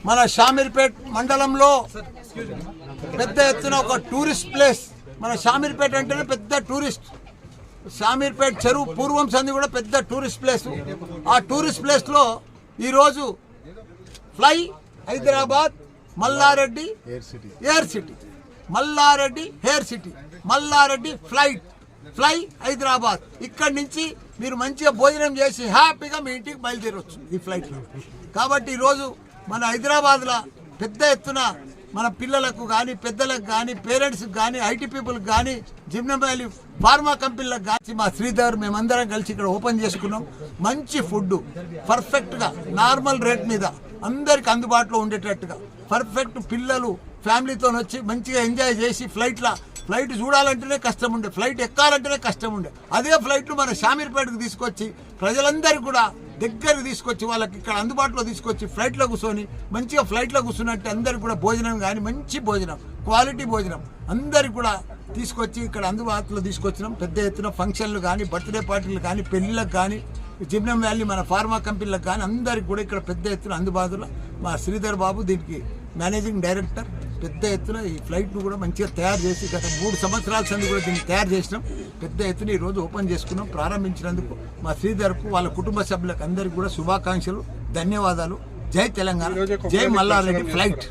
మన షామీర్పేట్ మండలంలో పెద్ద ఎత్తున ఒక టూరిస్ట్ ప్లేస్. మన షామీర్పేట్ అంటేనే పెద్ద టూరిస్ట్. షామీర్పేట్ చెరువు పూర్వం సంది కూడా పెద్ద టూరిస్ట్ ప్లేస్. ఆ టూరిస్ట్ ప్లేస్లో ఈరోజు fly Hyderabad Mallareddy air city, Mallareddy air city, Mallareddy fly Hyderabad. ఇక్కడి నుంచి మీరు మంచిగా భోజనం చేసి హ్యాపీగా మీ ఇంటికి బయలుదేరవచ్చు ఈ ఫ్లైట్లో. కాబట్టి ఈరోజు మన హైదరాబాద్లో పెద్ద ఎత్తున మన పిల్లలకు కానీ పెద్దలకు కానీ పేరెంట్స్కి కానీ ఐటీ పీపుల్కి కానీ జిమ్నం వ్యాలీ ఫార్మా కంపెనీలకు కానీ మా శ్రీధర్ మేమందరం కలిసి ఇక్కడ ఓపెన్ చేసుకున్నాం. మంచి ఫుడ్ పర్ఫెక్ట్గా నార్మల్ రేట్ మీద అందరికి అందుబాటులో ఉండేటట్టుగా పర్ఫెక్ట్ పిల్లలు ఫ్యామిలీతో వచ్చి మంచిగా ఎంజాయ్ చేసి ఫ్లైట్ చూడాలంటేనే కష్టం ఉండే, ఫ్లైట్ ఎక్కాలంటేనే కష్టం ఉండే. అదే ఫ్లైట్లు మన షామీర్పేటకు తీసుకొచ్చి ప్రజలందరికీ కూడా దగ్గరికి తీసుకొచ్చి వాళ్ళకి ఇక్కడ అందుబాటులో తీసుకొచ్చి ఫ్లైట్లో కూర్చొని మంచిగా ఫ్లైట్లో కూర్చున్నట్టు అందరికి కూడా భోజనం కానీ మంచి భోజనం క్వాలిటీ భోజనం అందరికి కూడా తీసుకొచ్చి ఇక్కడ అందుబాటులో తీసుకొచ్చినాం. పెద్ద ఎత్తున ఫంక్షన్లు కానీ బర్త్డే పార్టీలు కానీ పెళ్ళిళ్ళకు కానీ జిమ్నం వ్యాలీ మన ఫార్మా కంపెనీలకు కానీ అందరికి కూడా ఇక్కడ పెద్ద ఎత్తున అందుబాటులో మా శ్రీధర్ బాబు దీనికి మేనేజింగ్ డైరెక్టర్. పెద్ద ఎత్తున ఈ ఫ్లైట్ను కూడా మంచిగా తయారు చేసి గత 3 సంవత్సరాల సంది కూడా దీన్ని తయారు చేసినాం. పెద్ద ఎత్తున ఈరోజు ఓపెన్ చేసుకున్నాం. ప్రారంభించినందుకు మా శ్రీధర్కు వాళ్ళ కుటుంబ సభ్యులకు అందరికీ కూడా శుభాకాంక్షలు, ధన్యవాదాలు. జై తెలంగాణ, జై మల్లారెడ్డి ఫ్లైట్.